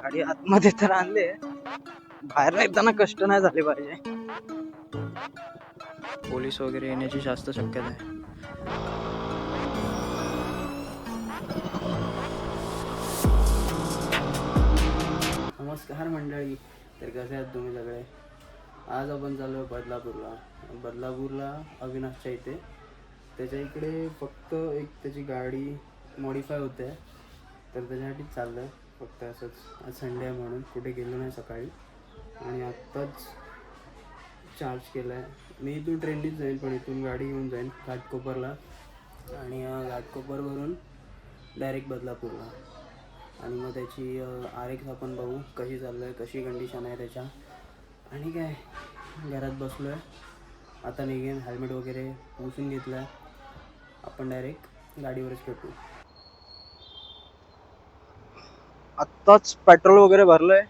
गाडी आतमध्ये तर आणले, बाहेर येताना कष्ट नाही झाले पाहिजे. पोलीस वगैरे येण्याची जास्त शक्यता आहे. नमस्कार मंडळी, तर कसे आहात तुम्ही सगळे? आज आपण चाललो आहे बदलापूरला अविनाशच्या इथे. त्याच्या इकडे फक्त एक त्याची गाडी मॉडिफाय होते, तर त्याच्यासाठीच चाललं आहे. फक्त असंच, आज संडे आहे म्हणून कुठे गेलो नाही सकाळी, आणि आत्ताच चार्ज केला आहे. मी इथून ट्रेननीच जाईन, पण इथून गाडी घेऊन जाईन घाटकोपरला, आणि घाटकोपरवरून डायरेक्ट बदलापूरला. आणि मग त्याची RX आपण बघू कशी चाललं आहे, कशी कंडिशन आहे त्याच्या. आणि काय, घरात बसलो आहे, आता निघेन. हेल्मेट वगैरे पुसून घेतलं आहे, आपण डायरेक्ट गाडीवरच भेटू. आत्ताच पेट्रोल वगैरे भरलंय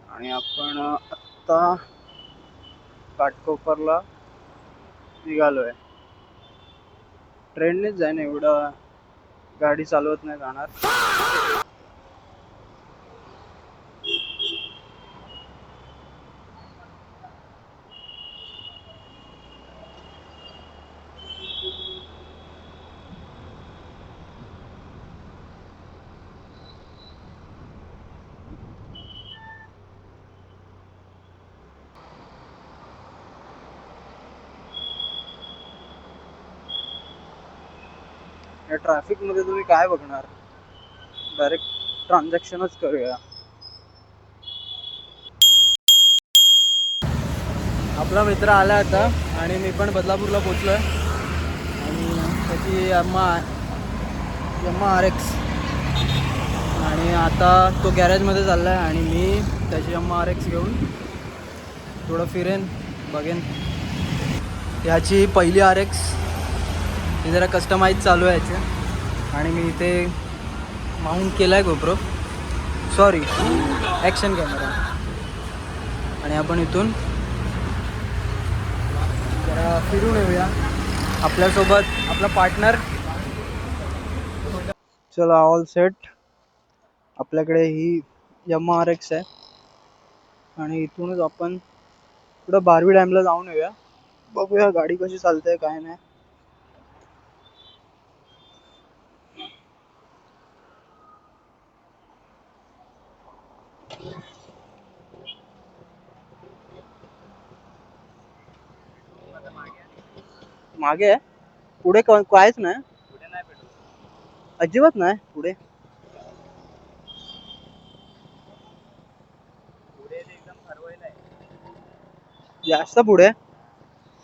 आणि आपण आत्ता घाटकोपरला निघालोय. ट्रेननेच जाईन, एवढं गाडी चालवत नाही जाणार. या ट्रॅफिक मध्ये तुम्ही काय बघणार, डायरेक्ट ट्रान्झॅक्शनच करूया. आपला मित्र आला आता, आणि मी पण बदलापूरला पोचलो आहे. आणि त्याची यम्मा RX, आणि आता तो गॅरेजमध्ये चालला आहे, आणि मी त्याची यम्मा RX घेऊन थोडं फिरेन, बघेन. याची पहिली RX, ही जरा कस्टमाइज चालू आहे याची. आणि मी इथे माउंट केला आहे GoPro, सॉरी ॲक्शन कॅमेरा. आणि आपण इथून जरा फिरून येऊया. आपल्यासोबत आपला पार्टनर. चला, ऑल सेट. आपल्याकडे ही यम्मा RX आहे, आणि इथूनच आपण पुढं बारवी डॅमला जाऊन येऊया. बघूया गाडी कशी चालते काय नाही. मागे आहे, पुढे कायच नाही, अजिबात नाही पुढे. जास्त पुढे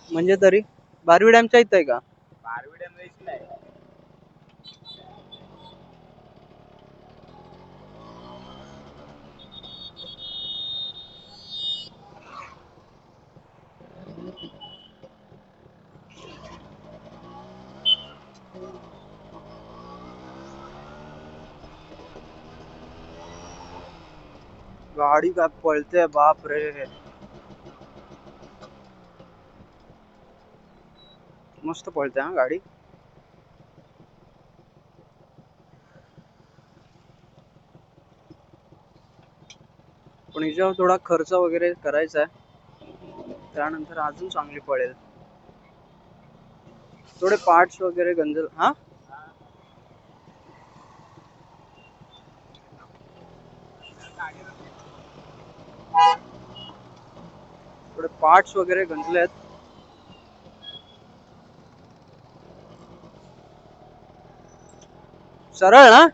म्हणजे तरी बारवी डॅमच्या इथं आहे का? बारवी डॅम नाही. गाडी काय पळते, बाप रे, मस्त पळते हा गाडी. पण हिच्यावर थोडा खर्च वगैरे करायचा आहे, त्यानंतर अजून चांगली पळेल. थोडे पार्ट्स वगैरे गंजल. हा, थोडे पार्ट्स वगैरे गंजलेत. सरळ ना,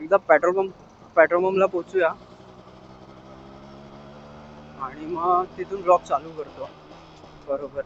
एकदा पेट्रोल पंपला पोहोचूया, आणि मग तिथून ब्लॉग चालू करतो. बरोबर.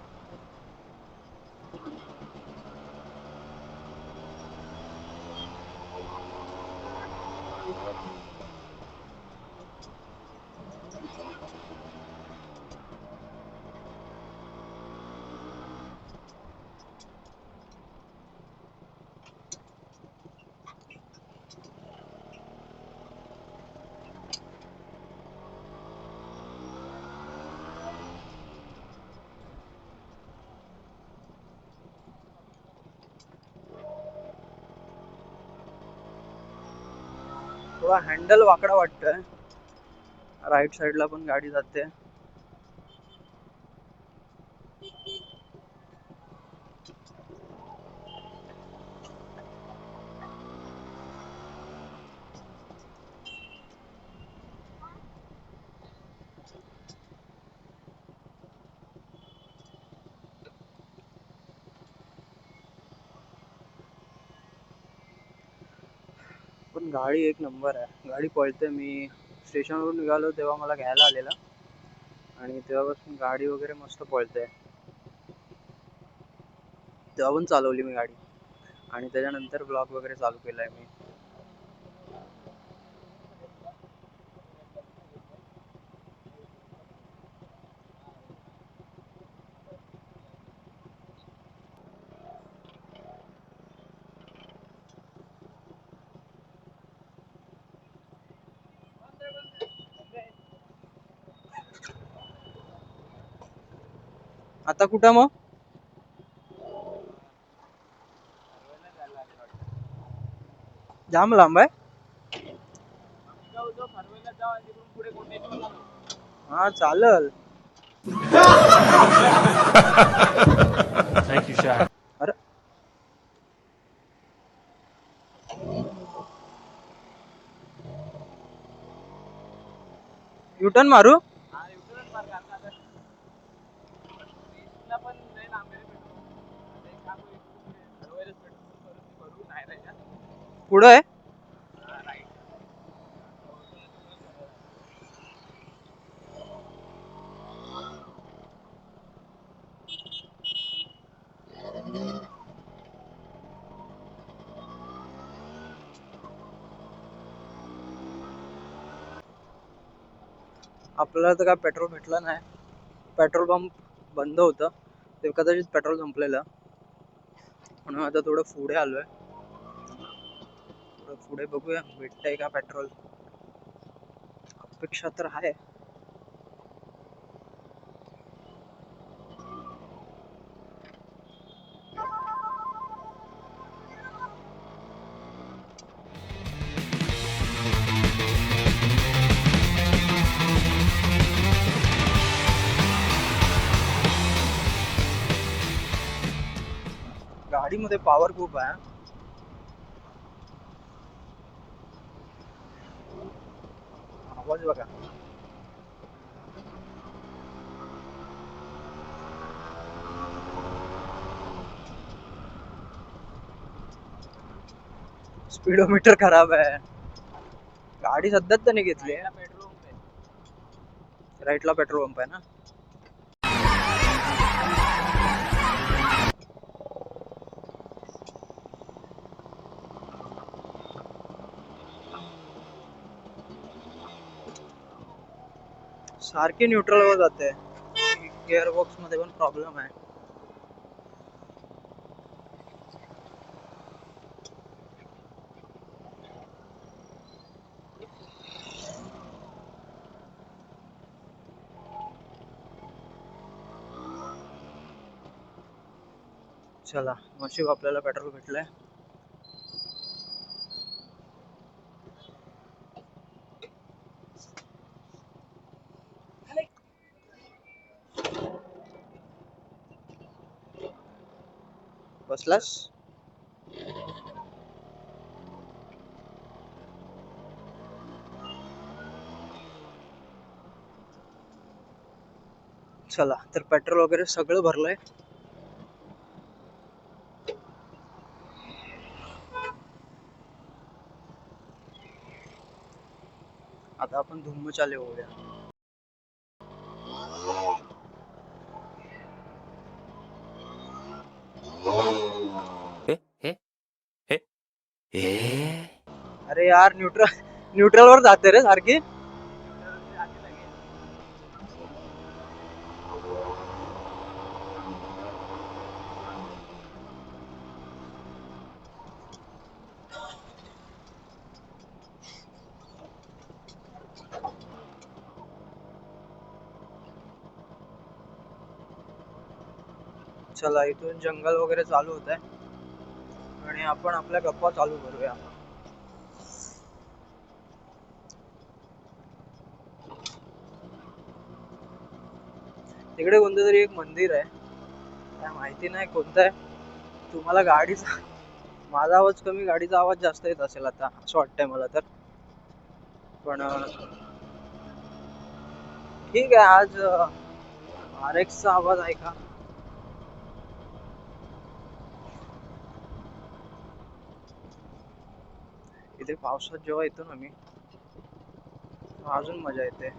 थोडा हँडल वाकडा वाटतोय. राईट साईडला पण गाडी जाते. पण गाडी एक नंबर आहे. गाडी पळते. मी स्टेशनवरून निघालो तेव्हा मला घ्यायला आलेला आणि तेव्हापासून गाडी वगैरे मस्त पळते. तेव्हा पण चालवली मी गाडी आणि त्याच्यानंतर ब्लॉग वगैरे चालू केलाय मी. आता कुठं मग? जाम लांब आहे. हा चालल. थँक्यू शाह. अरे युटर्न मारू. पुढं आहे. आपल्याला तर काय पेट्रोल भेटलं नाही. पेट्रोल पंप बंद होतं. ते कदाचित पेट्रोल संपलेलं म्हणून आता थोडं पुढे आलोय. थोडं पुढे बघूया भेटतंय का पेट्रोल. अपेक्षा तर आहे. गाडीमध्ये पॉवर खूप आहे. आवाज बघा. स्पीडोमीटर खराब आहे. गाडी सध्याच त्याने घेतली. राईटला पेट्रोल पंप आहे ना. सारखी न्यूट्रल वर जाते. गिअर बॉक्स मध्ये पण प्रॉब्लेम आहे. चला नशीब आपल्याला पेट्रोल भेटलंय. बसलास. चला तर पेट्रोल वगैरे सगळं भरलंय. आता आपण धुम्मचाले होऊया. अरे यार न्यूट्रल वर जाते रे सारखी. चला इथून जंगल वगैरे चालू होत आहे आणि आपण आपल्या गप्पा चालू करूया. तिकडे कोणतं तरी एक मंदिर आहे, काय माहिती नाही कोणतं आहे. तुम्हाला गाडीचा माझा आवाज कमी, गाडीचा आवाज जास्त येत असेल आता असं वाटतंय मला तर. पण ठीक आहे. आज RX चा आवाज ऐका. इथे पावसात जेव्हा येतो ना मी, अजून मजा येते.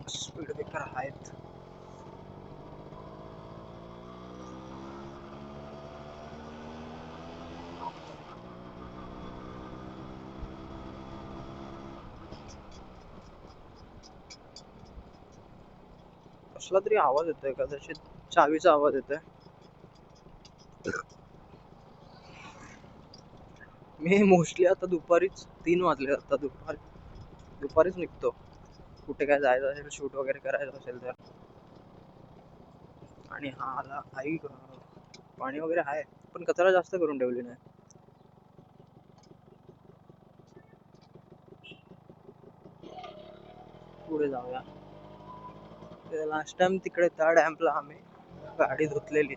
स्पीड ब्रेकर आहेत. कसला तरी आवाज येतोय, कदाचित चावीचा आवाज येतोय. मी मोस्टली आता दुपारीच 3 वाजले, आता दुपारीच निघतो कुठे काय जायचं असेल, शूट वगैरे करायचं असेल तर. आणि हा आला आई, पाणी वगैरे आहे पण कचरा जास्त करून ठेवली नाही. पुढे जाऊया. लास्ट टाइम तिकडे त्या डॅम्पला आम्ही गाडी धुतलेली.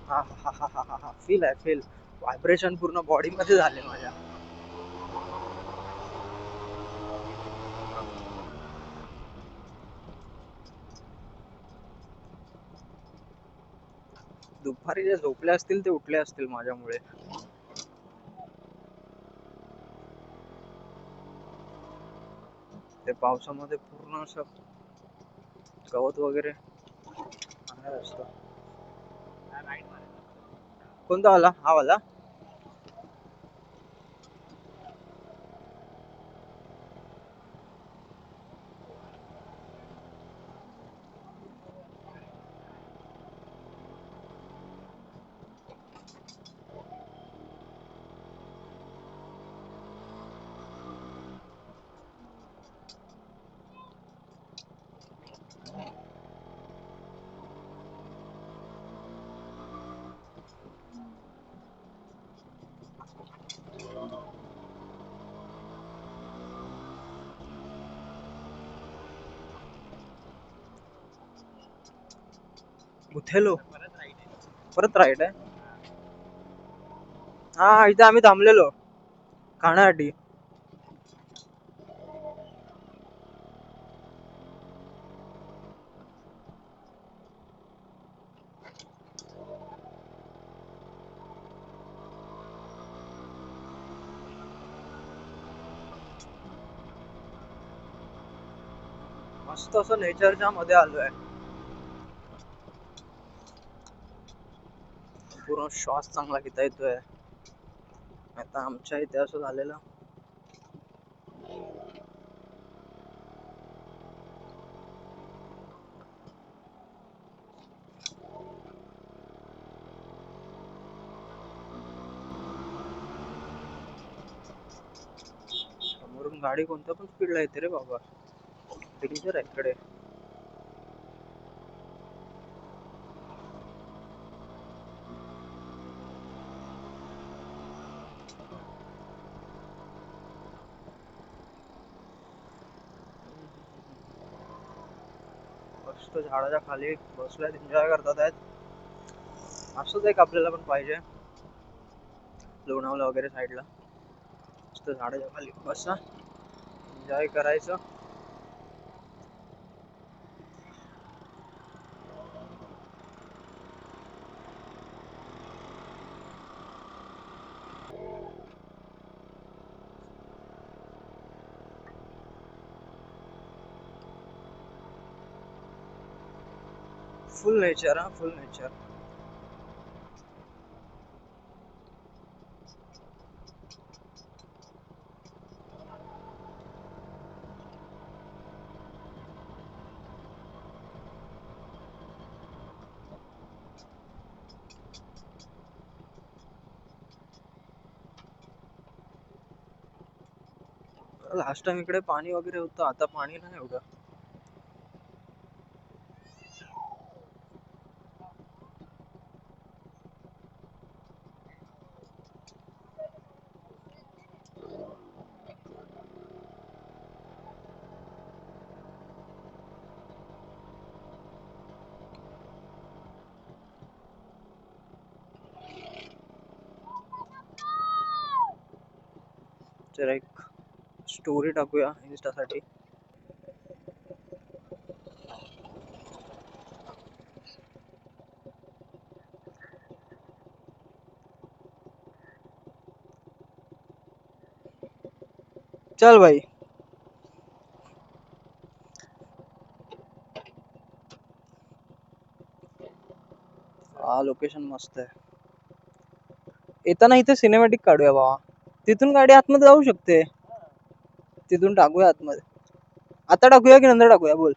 हा हा हा हा हा हा, फील आहे, फील. व्हायब्रेशन पूर्ण बॉडी मध्ये झाले माझ्या. दुपारी जे झोपले असतील ते उठले असतील माझ्यामुळे. ते पावसामध्ये पूर्ण असं गवत वगैरे असतं. कोणता वाला? हा वाला. उथेलो परत राईट आहे. हा, इथे आम्ही थांबलेलो खाण्यासाठी. मस्त असं नेचरच्या मध्ये आलोय. पूर्ण श्वास चांगला घेता येतोय. आता आमच्या इथे असं झालेलं. समोरून गाडी कोणत्या पण स्पीडला येते रे बाबा. डेंजर आहे इकडे. मस्त झाडाच्या खाली बसल्यात, एन्जॉय करतात आहेत. असंच एक आपल्याला पण पाहिजे लोणावळा वगैरे साईडला. मस्त झाडाच्या खाली बसा, एन्जॉय करायचं. फुल नेचर, हा फुल नेचर. लास्ट टाइम इकडे पाणी वगैरे होतं, आता पाणी नाही एवढं. जरा एक स्टोरी टाकूया इन्स्टासाठी. चल भाई. हा लोकेशन मस्त आहे. येताना इथे सिनेमॅटिक काढूया बाबा. तिथून गाडी आतमध्ये जाऊ शकते. तिथून टाकूया आतमध्ये. आता टाकूया की नंतर टाकूया बोल.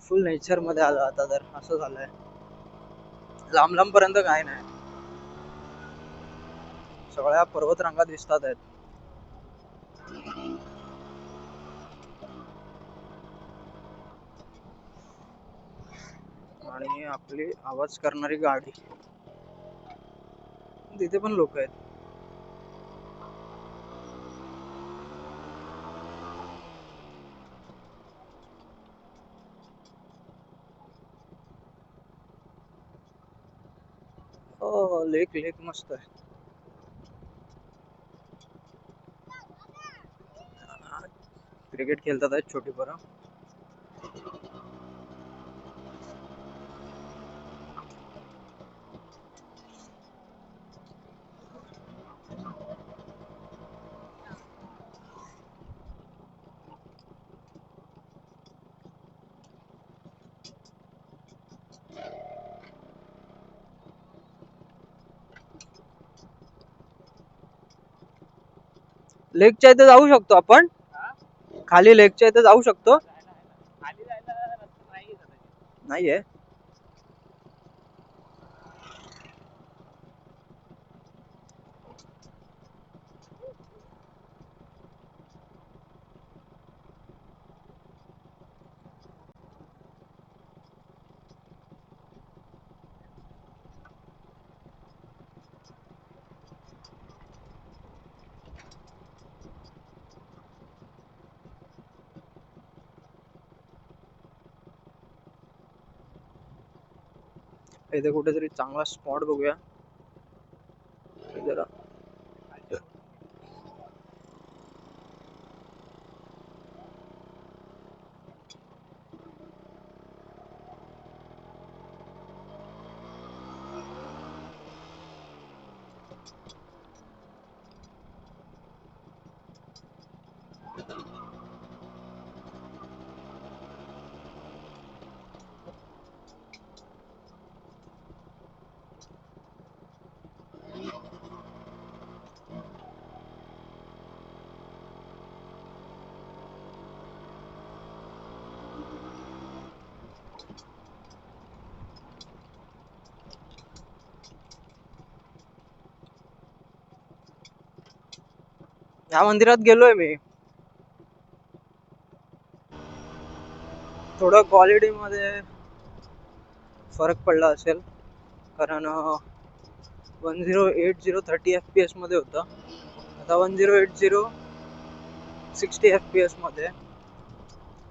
फुल नेचर मध्ये आलो आता. तर असं झालंय, लांब लांब पर्यंत काय नाही, सगळ्या पर्वत रांगा दिसतात आहेत. आणि आपली आवाज करणारी गाडी, तिथे पण लोक आहेत. हो, लेक लेक मस्त आहे. क्रिकेट खेळतात आहेत छोटी पोरं. लेकच्या इथे जाऊ शकतो आपण. खाली लेकच्या इथे जाऊ शकतो. नाहीये. इथे कुठेतरी चांगला स्पॉट बघूया जरा. या मंदिरात गेलोय मी. थोडं क्वालिटी मध्ये फरक पडला असेल, कारण 1080 30 FPS मध्ये होतं. आता 1080 60 FPS मध्ये.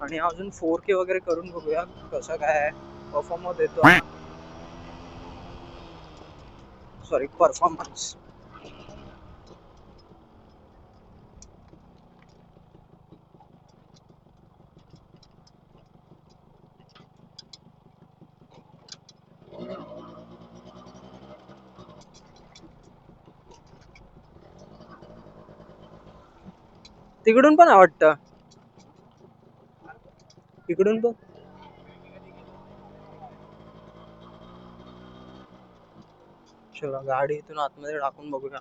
आणि अजून 4K वगैरे करून बघूया कसं काय परफॉर्मन्स देतो. Sorry, performance. तिकडून पण आवडतं, इकडून पण. चला गाडी इथून आतमध्ये टाकून बघूया.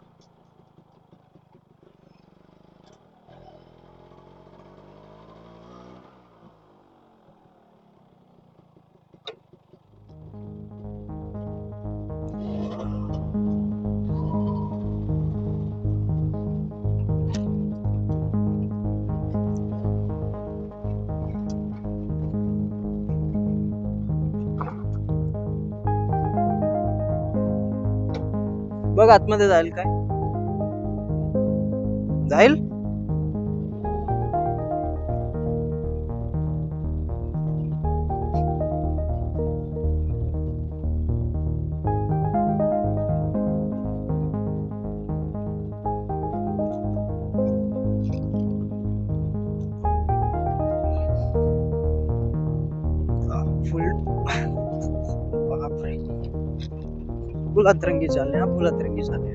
बघ आतमध्ये जाईल काय, जाईल. फुल बापरे, फुल अतरंगी चालले हा, फुल अतरंगी चालले.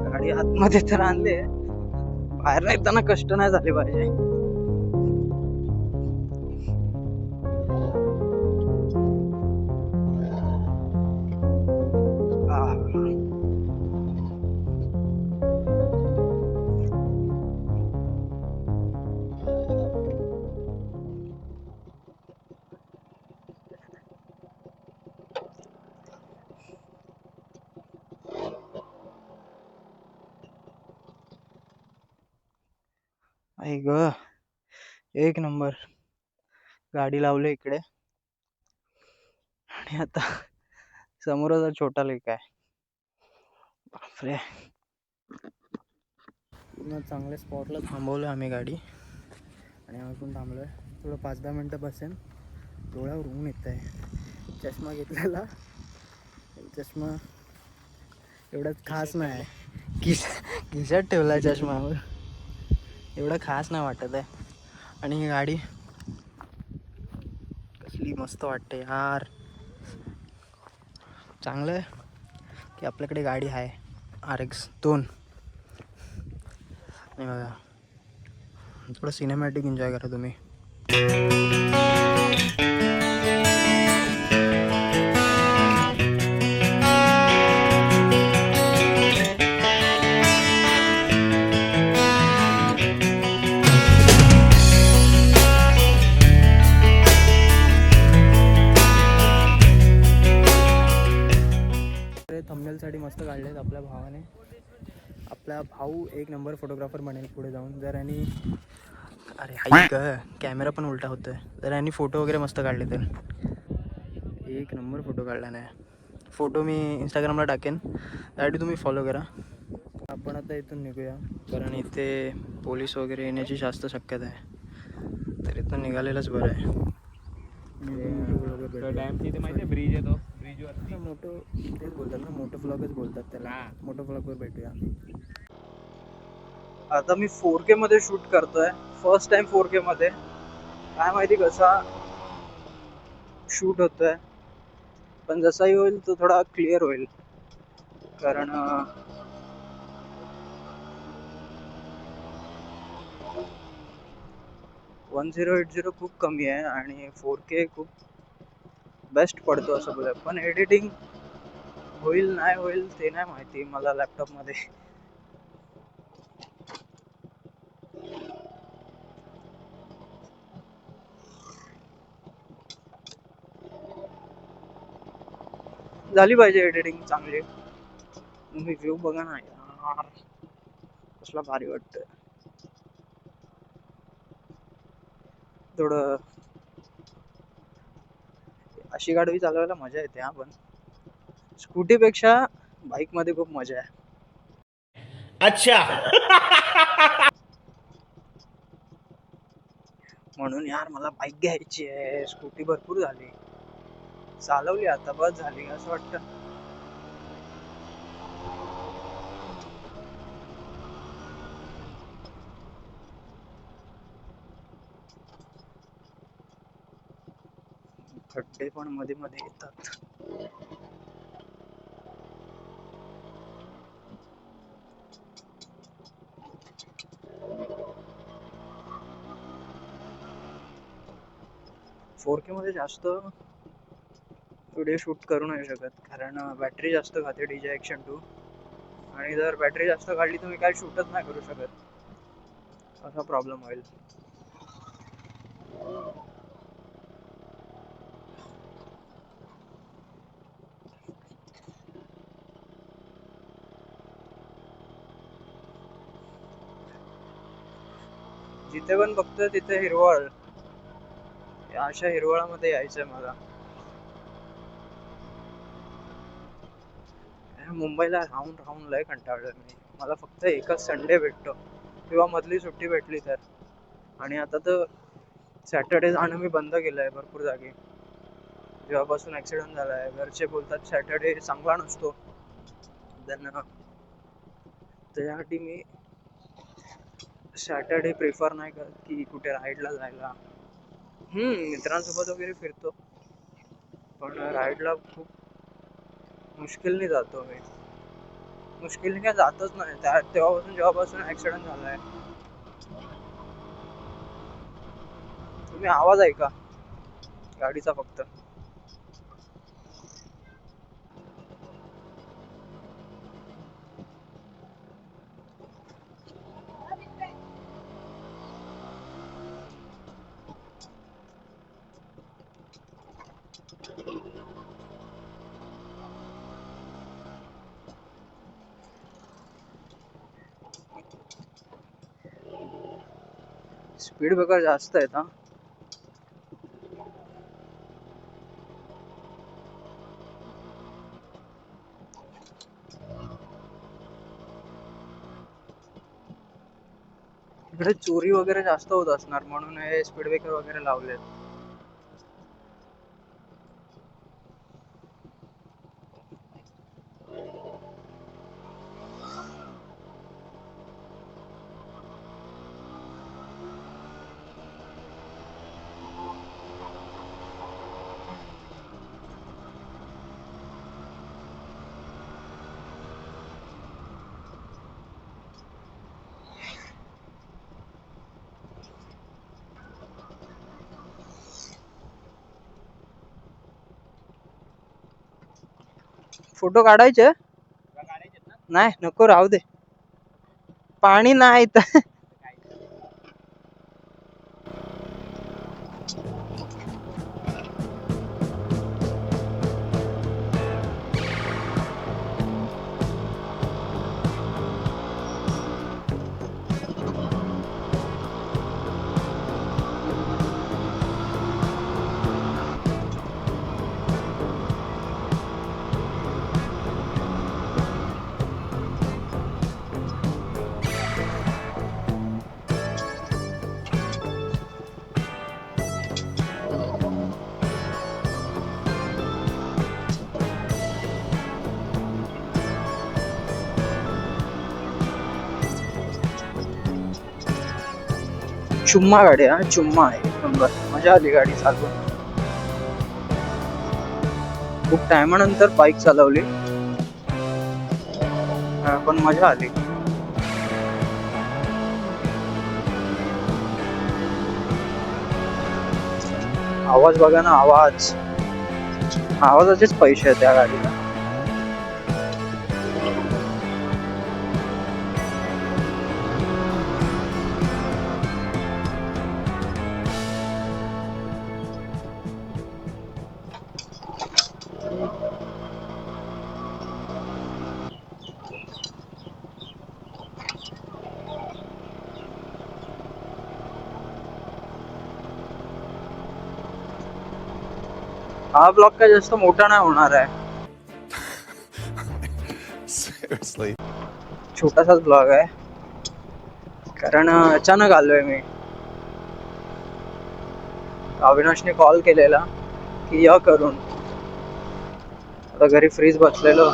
गाडी आतमध्ये तर आणले, बाहेर येताना कष्ट नाही झाले पाहिजे. आई ग, एक नंबर. गाडी लावली इकडे आणि आता समोरचा छोटा लेक आहे. बापरे, पूर्ण चांगल्या स्पॉटला थांबवलं आम्ही गाडी आणि आम्ही पण थांबलोय. थोडं 5-10 मिनटं बसेन, डोळ्यावर ऊन येत आहे. चष्मा घेतलेला, चष्मा एवढाच खास नाही, खिशात ठेवला चष्मावर, एवढं खास नाही वाटत आहे. आणि ही गाडी कसली मस्त वाटते यार. चांगलं आहे की आपल्याकडे गाडी आहे RX 2. आणि बघा, थोडं सिनेमॅटिक एन्जॉय करा तुम्ही. थंबनेलसाठी मस्त काढलेत आपल्या भावाने. आपला भाऊ एक नंबर फोटोग्राफर बनेल पुढे जाऊन, जर यांनी, अरे हाय का कॅमेरा पण उलटा होतोय, जर यांनी फोटो वगैरे मस्त काढले तर. एक नंबर फोटो काढला नाही. फोटो मी इंस्टाग्रामला टाकेन, त्यासाठी तुम्ही फॉलो करा. आपण आता इथून निघूया, कारण इथे पोलीस वगैरे येण्याची जास्त शक्यता आहे, तर इथून निघालेलंच बरं आहे. डॅमची इथे माहिती आहे ब्रिज आहे, तो ब्रिजवर मोठं तेच बोलतात ना, मोठं फ्लॉगच बोलतात त्याला. मोठं फ्लॉगवर भेटूया. आता मी 4K मध्ये शूट करतोय, फर्स्ट टाइम 4K मध्ये. काय माहिती कसा शूट होतोय, पण जसाही होईल तो थोडा क्लिअर होईल, कारण 1080 खूप कमी आहे आणि 4K खूप बेस्ट पडतो असं बोलत. पण एडिटिंग होईल नाही होईल ते नाही माहिती मला लॅपटॉप मध्ये. झाली पाहिजे एडिटिंग चांगली. तुम्ही व्ह्यू बघा ना यार, कसला भारी वाटतंय. थोडं अशी गाडी चालवायला मजा येते हा, पण स्कूटी पेक्षा बाईक मध्ये खूप मजा आहे. अच्छा. म्हणून यार मला बाईक घ्यायची आहे. स्कूटी भरपूर झाली, चालवली आता बस झाली असं वाटतं. खड्डे पण मध्ये मध्ये येतात. 4K मध्ये जास्त व्हिडिओ शूट करू नाही शकत, कारण बॅटरी जास्त खाते DJI Action 2, आणि जर बॅटरी जास्त काढली तर मी काय शूटच नाही करू शकत, असा प्रॉब्लेम होईल. जिथे पण बघतो तिथे हिरवळ, अशा हिरवळामध्ये यायचंय मला. मुंबईला राहून राहून लय कंटाळलोय मी. मला फक्त एकच संडे भेटतो किंवा मधली सुट्टी भेटली तर, आणि आता तर सॅटर्डे जाणं मी बंद केलंय भरपूर जागी. जेव्हापासून ऍक्सिडेंट झालाय घरचे बोलतात सॅटर्डे चांगला नसतो, त्याच्यासाठी मी सॅटर्डे प्रिफर नाही करत की कुठे राईडला जायला. मित्रांसोबत वगैरे फिरतो, पण राईडला खूप मुश्किलने जातो मी. मुश्किलने काय जातच नाही जेव्हापासून ऍक्सिडेंट झालाय. तुम्ही आवाज ऐका गाडीचा फक्त. स्पीड ब्रेकर जास्त आहेत हा. इकडे चोरी वगैरे जास्त होत असणार म्हणून हे स्पीड ब्रेकर वगैरे लावलेत. फोटो काढायचे नाही, नको राहू दे. पाणी नाही तर चुम्मा गाडी, हा चुम्मा आहे, नंबर. मजा आली गाडी चालवून. खूप टायमानंतर बाईक चालवली, पण मजा आली. आवाज बघा ना, आवाजाचेच पैसे आहेत त्या गाडीला. हा ब्लॉग काय जास्त मोठा नाही होणार आहे, छोटासाच ब्लॉग आहे, कारण अचानक आलोय मी. अविनाशने कॉल केलेला की या करून. आता घरी फ्रीज बसलेलो,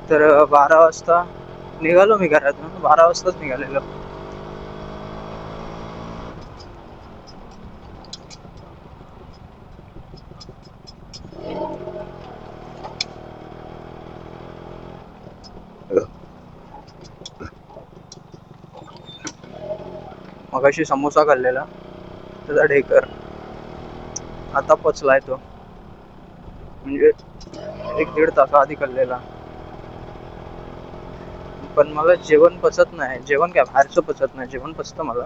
तर 12 वाजता निघालो मी घरातून. 12 वाजताच निघालेलो. मगाशी समोसा खाल्लेला, त्याचा ढेकर. आता पोचलाय तो, म्हणजे 1-1.5 तास आधी कळलेला. पण मला जेवण पचत नाही. जेवण काय बाहेरचं पचत नाही, जेवण पचतं मला.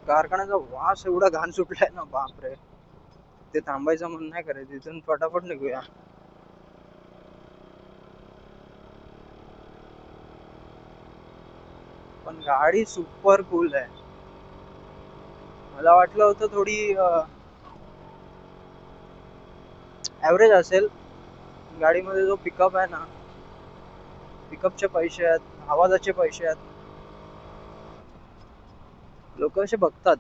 कारखान्याचा वास एवढा घाण सुटलाय ना, बापरे. ते थांबायचं मन नाही करायचं, तिथून फटाफट निघूया. पण गाडी सुपर कूल आहे. मला वाटलं होतं थोडी ॲव्हरेज असेल. गाडीमध्ये जो पिकअप आहे ना, पिकअपचे पैसे आहेत, आवाजाचे पैसे आहेत, लोक असे बघतात.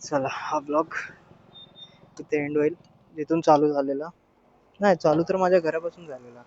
चला, हा ब्लॉग इथे एंड होईल, जिथून चालू झालेला. नाही, चालू तर माझ्या घरापासून झालेला.